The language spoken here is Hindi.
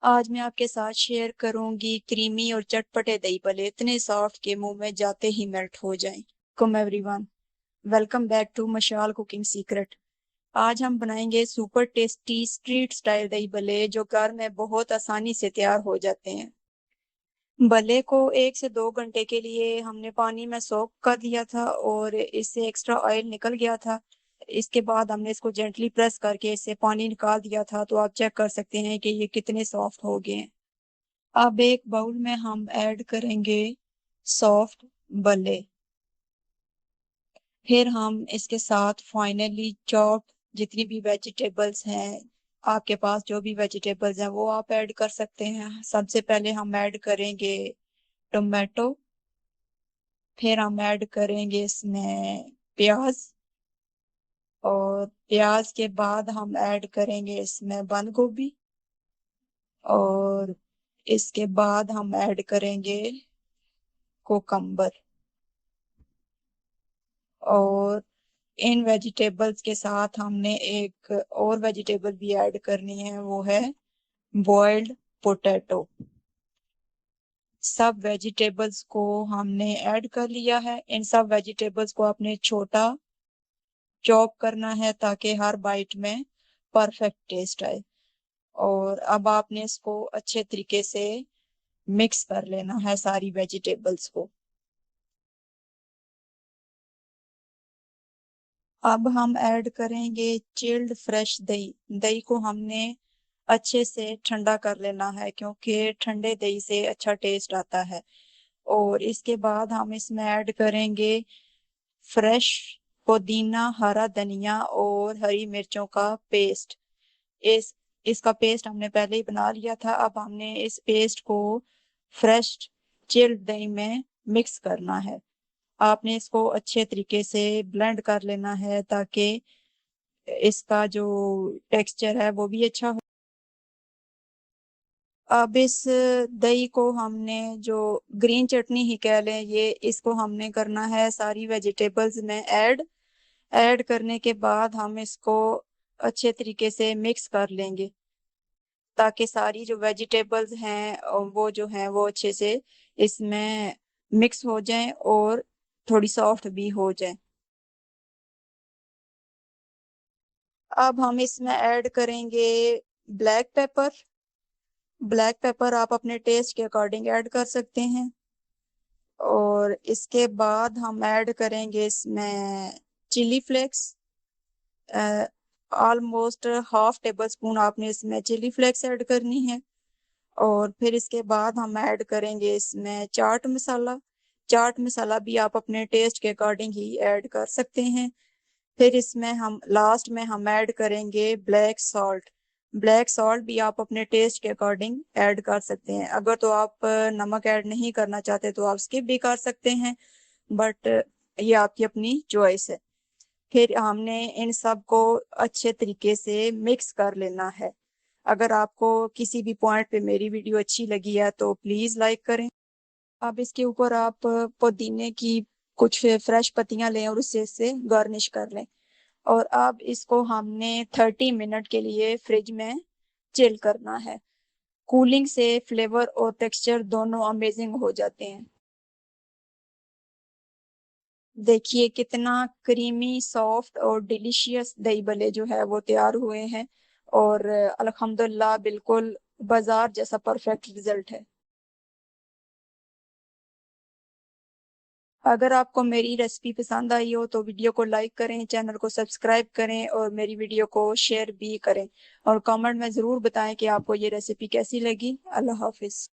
आज मैं आपके साथ शेयर करूंगी क्रीमी और चटपटे दही भल्ले, इतने सॉफ्ट के मुंह में जाते ही मेल्ट हो जाएं। कम एवरीवन, वेलकम बैक टू मशाल कुकिंग सीक्रेट। आज हम बनाएंगे सुपर टेस्टी स्ट्रीट स्टाइल दही भल्ले जो घर में बहुत आसानी से तैयार हो जाते हैं। भल्ले को 1 से 2 घंटे के लिए हमने पानी में सोक कर दिया था और इससे एक्स्ट्रा ऑयल निकल गया था। इसके बाद हमने इसको जेंटली प्रेस करके इससे पानी निकाल दिया था, तो आप चेक कर सकते हैं कि ये कितने सॉफ्ट हो गए हैं। अब एक बाउल में हम ऐड करेंगे सॉफ्ट भल्ले। फिर हम इसके साथ फाइनली चॉप जितनी भी वेजिटेबल्स हैं, आपके पास जो भी वेजिटेबल्स हैं वो आप ऐड कर सकते हैं। सबसे पहले हम ऐड करेंगे टोमेटो, फिर हम ऐड करेंगे इसमें प्याज, और प्याज के बाद हम ऐड करेंगे इसमें बंद गोभी, और इसके बाद हम ऐड करेंगे कोकम्बर। और इन वेजिटेबल्स के साथ हमने एक और वेजिटेबल भी ऐड करनी है, वो है बॉइल्ड पोटैटो। सब वेजिटेबल्स को हमने ऐड कर लिया है। इन सब वेजिटेबल्स को आपने छोटा चॉप करना है ताकि हर बाइट में परफेक्ट टेस्ट आए। और अब आपने इसको अच्छे तरीके से मिक्स कर लेना है सारी वेजिटेबल्स को। अब हम ऐड करेंगे चिल्ड फ्रेश दही। दही को हमने अच्छे से ठंडा कर लेना है क्योंकि ठंडे दही से अच्छा टेस्ट आता है। और इसके बाद हम इसमें ऐड करेंगे फ्रेश पुदीना, हरा धनिया और हरी मिर्चों का पेस्ट। इस इसका पेस्ट हमने पहले ही बना लिया था। अब हमने इस पेस्ट को फ्रेश चिल्ड दही में मिक्स करना है। आपने इसको अच्छे तरीके से ब्लेंड कर लेना है ताकि इसका जो टेक्सचर है वो भी अच्छा हो। अब इस दही को हमने जो ग्रीन चटनी ही कह लें, ये इसको हमने करना है सारी वेजिटेबल्स में ऐड। ऐड करने के बाद हम इसको अच्छे तरीके से मिक्स कर लेंगे ताकि सारी जो वेजिटेबल्स हैं वो जो हैं वो अच्छे से इसमें मिक्स हो जाएं और थोड़ी सॉफ्ट भी हो जाएं। अब हम इसमें ऐड करेंगे ब्लैक पेपर। ब्लैक पेपर आप अपने टेस्ट के अकॉर्डिंग ऐड कर सकते हैं। और इसके बाद हम ऐड करेंगे इसमें chilli flakes. Almost half tablespoon आपने इसमें चिली फ्लेक्स ऐड करनी है। और फिर इसके बाद हम ऐड करेंगे इसमें चाट मसाला। चाट मसाला भी आप अपने टेस्ट के अकॉर्डिंग ही ऐड कर सकते हैं। फिर इसमें हम लास्ट में हम ऐड करेंगे ब्लैक सॉल्ट। ब्लैक सॉल्ट भी आप अपने टेस्ट के अकॉर्डिंग ऐड कर सकते हैं। अगर तो आप नमक ऐड नहीं करना चाहते तो आप स्किप भी कर सकते हैं, बट ये आपकी अपनी चॉइस है। फिर हमने इन सब को अच्छे तरीके से मिक्स कर लेना है। अगर आपको किसी भी पॉइंट पे मेरी वीडियो अच्छी लगी है तो प्लीज लाइक करें। अब इसके ऊपर आप पुदीने की कुछ फ्रेश पत्तियां लें और उससे इसे गार्निश कर लें। और अब इसको हमने 30 मिनट के लिए फ्रिज में चिल करना है। कूलिंग से फ्लेवर और टेक्सचर दोनों अमेजिंग हो जाते हैं। देखिए कितना क्रीमी, सॉफ्ट और डिलीशियस दही भल्ले जो है वो तैयार हुए हैं। और अल्हम्दुलिल्लाह बिल्कुल बाजार जैसा परफेक्ट रिजल्ट है। अगर आपको मेरी रेसिपी पसंद आई हो तो वीडियो को लाइक करें, चैनल को सब्सक्राइब करें और मेरी वीडियो को शेयर भी करें। और कमेंट में ज़रूर बताएं कि आपको ये रेसिपी कैसी लगी। अल्लाह हाफिज।